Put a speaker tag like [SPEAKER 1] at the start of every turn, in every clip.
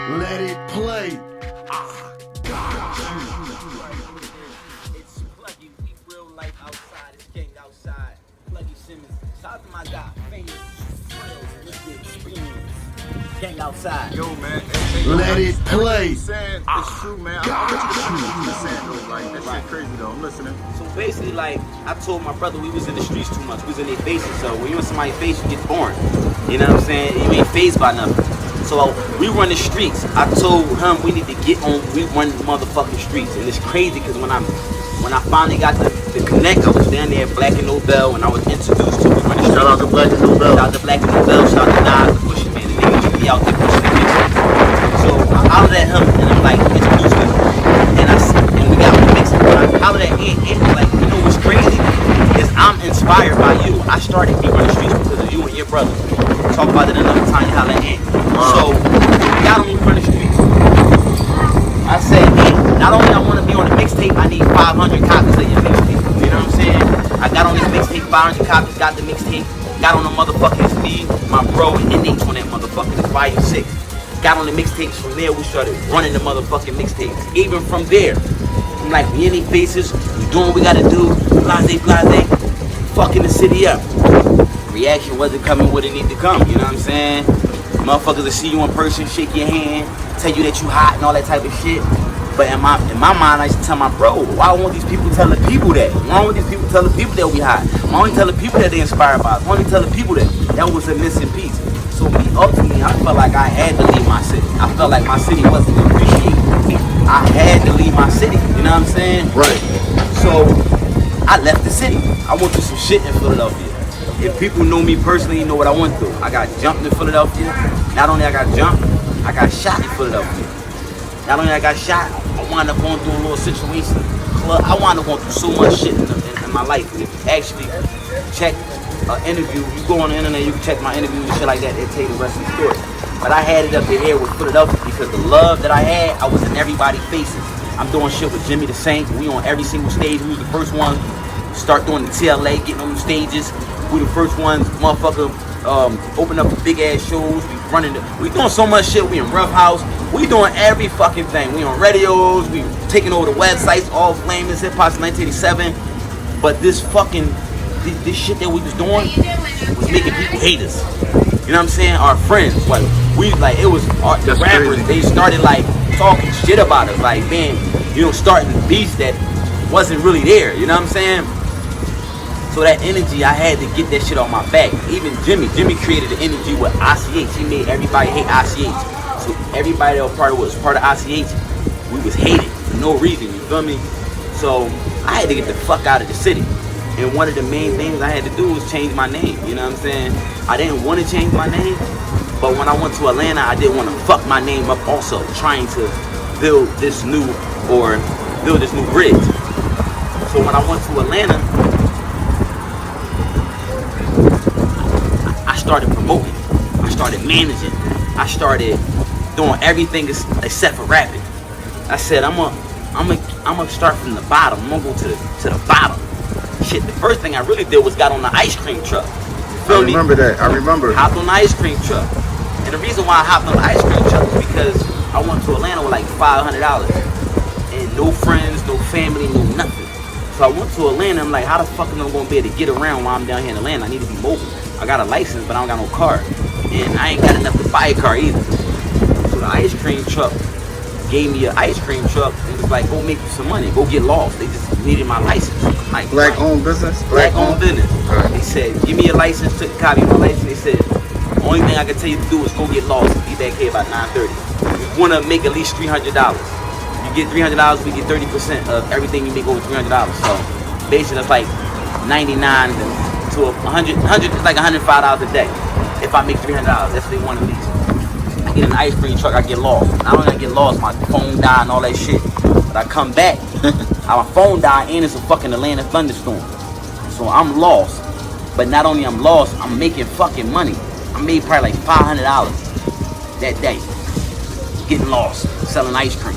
[SPEAKER 1] Let it play.
[SPEAKER 2] It's Pluggy, we real life outside, it's gang outside. Pluggy Simmons, shout out to my guy, famous Frills, with the experience. Gang outside.
[SPEAKER 3] Yo, man.
[SPEAKER 1] Let it play.
[SPEAKER 3] Saying it's true, man. I'm saying though, like that shit crazy though. I'm listening.
[SPEAKER 2] So basically, like, I told my brother we was in the streets too much. We was in their faces. So when you in somebody's face, you get bored. You know what I'm saying? You ain't fazed by nothing. So we run the streets. I told him we need to get on. We run the motherfucking streets, and it's crazy because when I finally got the connect, I was down there at Black and Nobel, and I was introduced to we run the streets.
[SPEAKER 3] Shout out to Black and Nobel.
[SPEAKER 2] Shout out to Black and Nobel. Shout out to Nas, the Pusher Man, the niggas you be out there pushing the music. So I hollered at him, and I'm like, introduce me, and we got the mix. When I hollered at him, like, you know what's crazy is I'm inspired by you. I started me running the streets because of you and your brother. Talk about it another time. You holler at him. So we got on me run the streets. I said, hey, not only I want to be on the mixtape, I need 500 copies of your mixtape. You know what I'm saying? I got on this mixtape, 500 copies, got the mixtape, got on the motherfucking speed. My bro and Nate on that motherfucking volume 6. Got on the mixtapes. From there, we started running the motherfucking mixtapes. Even from there, I'm like, we in these faces, we doing what we gotta do, blase, fucking the city up. Reaction wasn't coming where it need to come, you know what I'm saying? Motherfuckers will see you in person, shake your hand, tell you that you hot and all that type of shit. But in my mind, I used to tell my bro, why don't these people tell the people that? Why don't these people tell the people that we hot? Why don't you tell the people that they inspired by us? Why don't you tell the people that was a missing piece? So me, ultimately, I felt like I had to leave my city. I felt like my city wasn't appreciated. I had to leave my city, you know what I'm saying?
[SPEAKER 3] Right.
[SPEAKER 2] So I left the city. I went through some shit in Philadelphia. If people know me personally, you know what I went through. I got jumped in Philadelphia. Not only I got jumped, I got shot in Philadelphia. Not only I got shot, I wound up going through a little situation. I wound up going through so much shit in my life. If you actually check an interview, you go on the internet, you can check my interview and shit like that, they'll tell you the rest of the story. But I had it up in here with Philadelphia because the love that I had, I was in everybody's faces. I'm doing shit with Jimmy the Saint. We on every single stage. We was the first one to start doing the TLA, getting on the stages. We the first ones, motherfucker, open up the big ass shows. We doing so much shit. We in Rough House. We doing every fucking thing. We on radios. We taking over the websites. All flaming hip hop 1987. But this fucking this shit that we was doing was making people hate us. You know what I'm saying? Our friends, like it was the rappers. Crazy. They started like talking shit about us, like man, starting beats that wasn't really there. You know what I'm saying? So that energy, I had to get that shit on my back. Even Jimmy created the energy with ICH. He made everybody hate ICH. So everybody that was part of ICH, we was hated for no reason. You feel me? So I had to get the fuck out of the city. And one of the main things I had to do was change my name. You know what I'm saying? I didn't want to change my name, but when I went to Atlanta, I didn't want to fuck my name up also, trying to build this new bridge. So when I went to Atlanta, I started promoting, I started managing, I started doing everything except for rapping. I said, I'm gonna start from the bottom. I'm gonna go to the bottom. Shit, the first thing I really did was got on the ice cream truck.
[SPEAKER 3] I remember that. I remember.
[SPEAKER 2] Hopped on the ice cream truck. And the reason why I hopped on the ice cream truck is because I went to Atlanta with like $500. And no friends, no family, no nothing. So I went to Atlanta, I'm like, how the fuck am I gonna be able to get around while I'm down here in Atlanta? I need to be mobile. I got a license, but I don't got no car. And I ain't got enough to buy a car either. So the ice cream truck gave me an ice cream truck and was like, go make you some money, go get lost. They just needed my license. Like,
[SPEAKER 3] Black-owned business?
[SPEAKER 2] Black-owned business.
[SPEAKER 3] Right.
[SPEAKER 2] They said, give me a license, took a copy of my license. They said, the only thing I can tell you to do is go get lost and be back here about 9:30. You want to make at least $300. You get $300, we get 30% of everything you make over $300. So basically that's like 99 to 100, it's like $105 a day. If I make $300, that's what they want at least. I get an ice cream truck, I get lost. Not only I get lost, my phone died and all that shit. But I come back, my phone died and it's a fucking Atlanta thunderstorm. So I'm lost. But not only I'm lost, I'm making fucking money. I made probably like $500 that day. Getting lost, selling ice cream.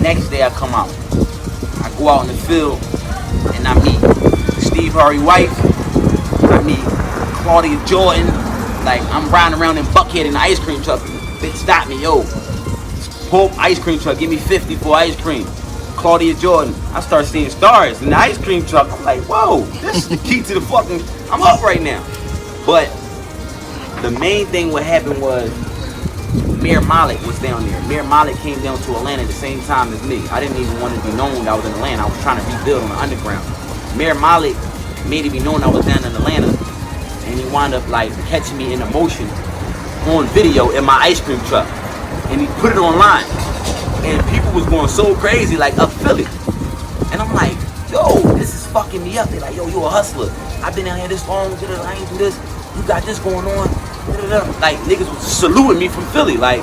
[SPEAKER 2] Next day I come out. I go out in the field and I meet Steve Harvey wife. I meet Claudia Jordan. Like I'm riding around in Buckhead in the ice cream truck. Bitch, stop me, yo. Pull up ice cream truck, give me 50 for ice cream. Claudia Jordan. I start seeing stars in the ice cream truck. I'm like, whoa, this is the key to the fucking, I'm up right now. But the main thing what happened was Mir Malik was down there. Mir Malik came down to Atlanta at the same time as me. I didn't even want to be known that I was in Atlanta. I was trying to rebuild on the underground. Mir Malik made it be known I was down in Atlanta, and he wound up like catching me in emotion on video in my ice cream truck, and he put it online, and people was going so crazy like up Philly, and I'm like, yo, this is fucking me up. They're like, yo, you a hustler. I've been down here this long, I ain't do this. You got this going on. Like niggas was saluting me from Philly, like,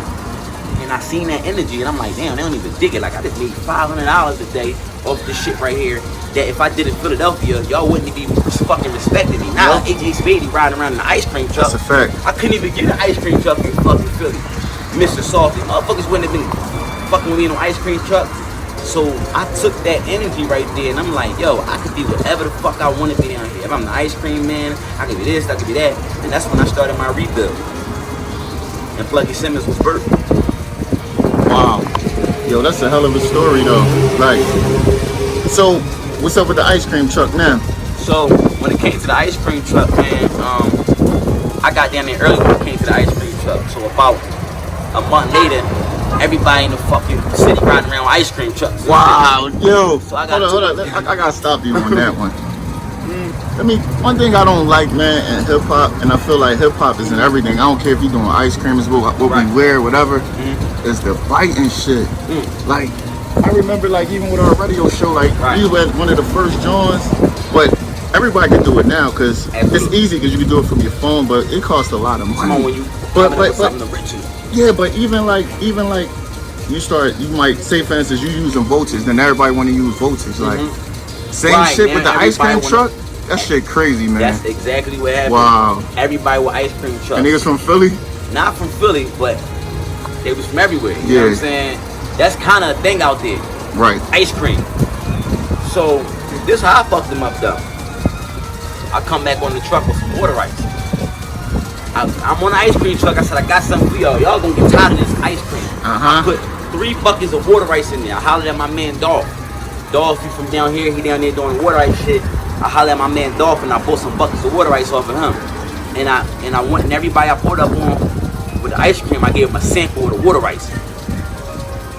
[SPEAKER 2] and I seen that energy, and I'm like, damn, they don't even dig it. Like I just made $500 a day off this shit right here. That if I did in Philadelphia, y'all wouldn't be fucking respecting me. Now AJ Spady riding around in an ice cream truck.
[SPEAKER 3] That's a fact.
[SPEAKER 2] I couldn't even get an ice cream truck in fucking Philly. Mr. Salty, motherfuckers wouldn't have been fucking with me in an ice cream truck. So I took that energy right there, and I'm like, yo, I could be whatever the fuck I want to be down here. If I'm the ice cream man, I could be this, I could be that. And that's when I started my rebuild. And Pluggy Simmons was birthed.
[SPEAKER 3] Wow. Yo, that's a hell of a story though. Like, so what's up with the ice cream truck now?
[SPEAKER 2] So when it came to the ice cream truck, man, I got down there early when it came to the ice cream truck. So about a month later, everybody in the fucking city riding around with ice cream trucks.
[SPEAKER 3] Wow, yo.
[SPEAKER 2] So I got
[SPEAKER 3] hold on. I gotta stop you on that one. I mean, one thing I don't like, man, in hip hop, and I feel like hip hop is in everything. I don't care if you're doing ice cream, is what
[SPEAKER 2] Right.
[SPEAKER 3] we wear, whatever. Is the biting shit. Like, I remember, like, even with our radio show, like,
[SPEAKER 2] Right.
[SPEAKER 3] we were one of the first joints, but everybody can do it now because it's easy because you can do it from your phone, but it costs a lot of money.
[SPEAKER 2] Come on, when you
[SPEAKER 3] but
[SPEAKER 2] something to rich you.
[SPEAKER 3] yeah, but even like you might say, for instance, you using voltage, then everybody want to use voltage. Like same
[SPEAKER 2] Right,
[SPEAKER 3] shit
[SPEAKER 2] man,
[SPEAKER 3] with the ice cream
[SPEAKER 2] everybody
[SPEAKER 3] truck. That shit crazy, man.
[SPEAKER 2] That's exactly what happened.
[SPEAKER 3] Wow.
[SPEAKER 2] Everybody with ice cream trucks.
[SPEAKER 3] And niggas from Philly?
[SPEAKER 2] Not from Philly, but they was from everywhere. You know what I'm saying? That's kind of a thing out there.
[SPEAKER 3] Right.
[SPEAKER 2] Ice cream. So this is how I fucked them up though. I come back on the truck with some water ice. I'm on the ice cream truck. I said, I got something for y'all. Y'all gonna get tired of this ice cream. I put 3 buckets of water ice in there. I hollered at my man Dolph. Dolph, he from down here. He down there doing water ice shit. I hollered at my man Dolph and I bought some buckets of water ice off of him. And I went and everybody I poured up on with the ice cream, I gave them a sample of the water ice.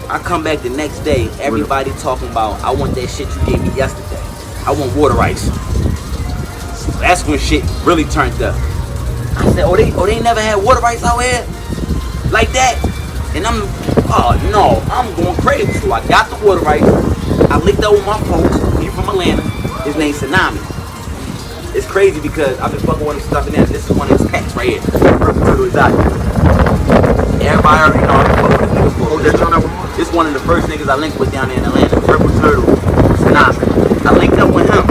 [SPEAKER 2] I come back the next day, everybody talking about, I want that shit you gave me yesterday. I want water ice. So that's when shit really turned up. I said, oh they never had water ice out here like that? And I'm going crazy. So I got the water ice. I linked up with my folks. He from Atlanta. His name's Tsunami. It's crazy because I've been fucking with him stuff in there. This is one of his packs right here. Everybody already know I'm fucking with niggas for. This one of the first niggas I linked with down there in Atlanta. Purple Turtle. Tsunami. I linked up with him.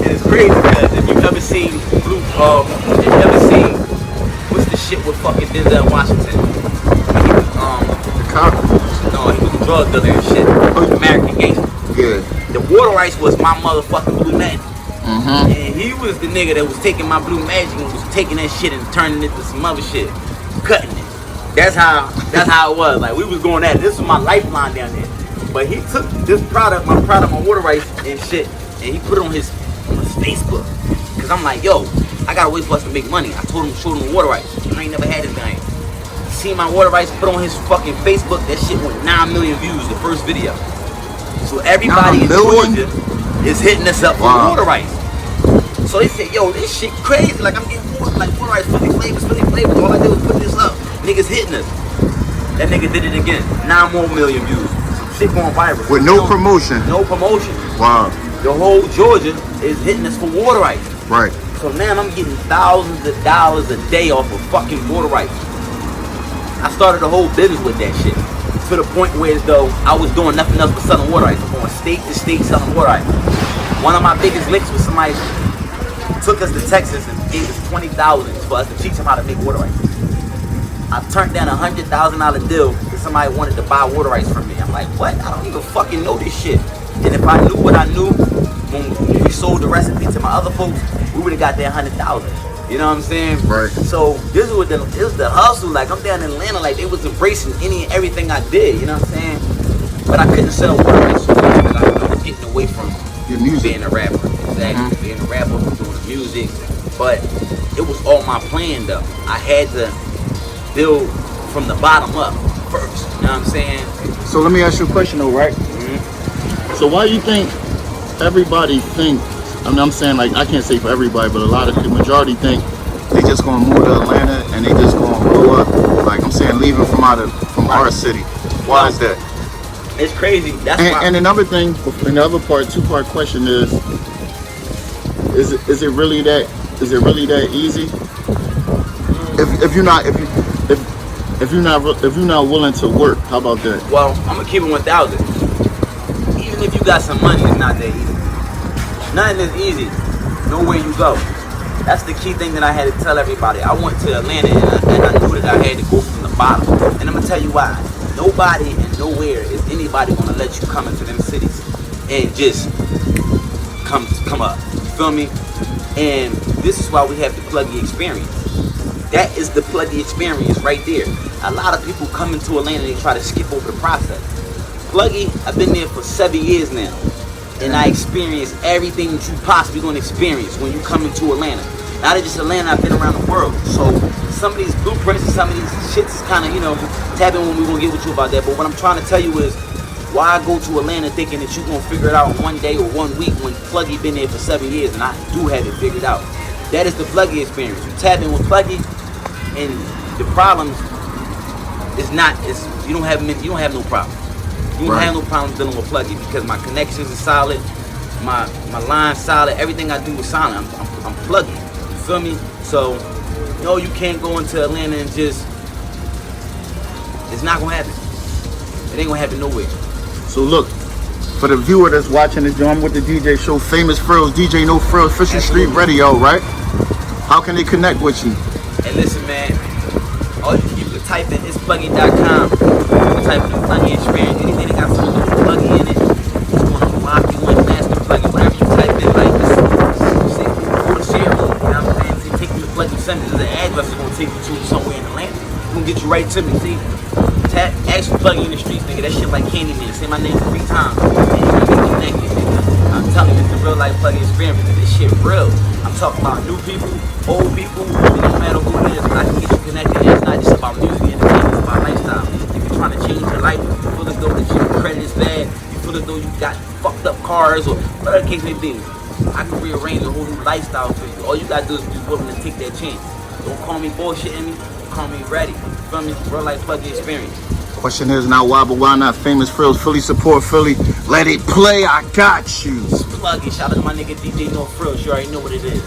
[SPEAKER 2] And it's crazy because if you've ever seen if you've ever seen what's the shit with fucking Denzel Washington?
[SPEAKER 3] The cop?
[SPEAKER 2] No, he was a drug dealer and shit. American gangster.
[SPEAKER 3] Yeah.
[SPEAKER 2] The water ice was my motherfucking blue magic. And he was the nigga that was taking my blue magic and was taking that shit and turning it to some other shit. Cutting it. That's how it was. Like we was going at it. This was my lifeline down there. But he took this product, my water ice and shit, and he put it on his Facebook. Cause I'm like, yo, I gotta wait for us to make money. I told him to show him the water ice. I ain't never had this thing. See my water ice put on his fucking Facebook, that shit went 9 million views the first video. So everybody in Georgia is hitting us up for water ice. So they said, yo, this shit crazy. Like I'm getting water ice, 50 flavors. All I did was put this up. Niggas hitting us. That nigga did it again. 9 more million views. Shit going viral.
[SPEAKER 3] With no promotion.
[SPEAKER 2] No promotion.
[SPEAKER 3] Wow.
[SPEAKER 2] The whole Georgia is hitting us for water ice.
[SPEAKER 3] Right.
[SPEAKER 2] So now I'm getting thousands of dollars a day off of fucking water ice. I started a whole business with that shit. To the point where as though I was doing nothing else but selling water ice. I'm going state to state selling water ice. One of my biggest links was somebody took us to Texas and gave us $20,000 for us to teach them how to make water ice. I turned down a $100,000 deal because somebody wanted to buy water ice from me. I'm like, what? I don't even fucking know this shit. And if I knew what I knew when we sold the recipe to my other folks, we would have got that $100,000. You know what I'm saying?
[SPEAKER 3] Right.
[SPEAKER 2] So this was the hustle. Like I'm down in Atlanta, like they was embracing any and everything I did. You know what I'm saying? But I couldn't sell words because I was getting away from
[SPEAKER 3] Your music.
[SPEAKER 2] being a rapper. Exactly. Being a rapper, doing the music. But it was all my plan though. I had to build from the bottom up first. You know what I'm saying?
[SPEAKER 3] So let me ask you a question though, right? So why do you think everybody think, I mean, I'm saying, like, I can't say for everybody, but a lot of the majority think they just gonna move to Atlanta and they just gonna blow up. Like I'm saying, leaving from our city. Why is that?
[SPEAKER 2] It's crazy. That's why.
[SPEAKER 3] And another thing, another part, two-part question is it really that easy? If you're not willing to work, how about that?
[SPEAKER 2] Well, I'm gonna keep it 1,000. Even if you got some money, it's not that easy. Nothing is easy. Nowhere you go. That's the key thing that I had to tell everybody. I went to Atlanta and I knew that I had to go from the bottom. And I'm gonna tell you why. Nobody and nowhere is anybody gonna let you come into them cities and just come up. You feel me? And this is why we have the Pluggy experience. That is the Pluggy experience right there. A lot of people come into Atlanta and they try to skip over the process. Pluggy, I've been there for 7 years now. And I experienced everything that you possibly gonna experience when you come into Atlanta. Not just Atlanta, I've been around the world. So some of these blueprints and some of these shits is kind of, tap in when we're gonna get with you about that. But what I'm trying to tell you is, why go to Atlanta thinking that you're gonna figure it out in 1 day or 1 week when Pluggy been there for 7 years and I do have it figured out. That is the Pluggy experience. You tap in with Pluggy and the problems is not, you don't have no problem. You don't have no problems dealing with Pluggy because my connections are solid, my line's solid, everything I do is solid. I'm Pluggy. You feel me? So no, you can't go into Atlanta and just, it's not gonna happen. It ain't gonna happen nowhere.
[SPEAKER 3] So look, for the viewer that's watching this, I'm with the DJ show, Famous Frills, DjNoPhRiLLZ, Official Street Radio, right? How can they connect with you?
[SPEAKER 2] Hey, listen, man. You can type in itspluggy.com. You can type in the Pluggy experience. Anything that got something to do with Pluggy in it, it's gonna lock you in, master Pluggy. Whatever you type in, like this, say, go to share, you know what I'm saying? Say, take you to Pluggy Center. There's an address that's gonna take you to somewhere in Atlanta. It's gonna get you right to me. See, ask for Pluggy in the streets, nigga. That shit like Candyman. Say my name 3 times. And you gonna get connected, nigga. I'm telling you, it's the real life Pluggy experience. This shit real. I'm talking about new people, old people. It don't matter who it is, but I can get you connected. And it's not just about music and entertainment. It's about lifestyle. If you're trying to change your life, you feel as though that your credit is bad, you feel as though you got fucked up cars or whatever the case may be, I can rearrange a whole new lifestyle for you. All you gotta do is be willing to take that chance. Don't call me bullshitting me. Call me ready. You feel me? Real life Pluggy experience.
[SPEAKER 3] Question is not why, but why not? Famous Frills, Philly support Philly. Let it play. I got you.
[SPEAKER 2] Pluggy. Shout out to my nigga DjNoPhRiLLZ. You already know what it is.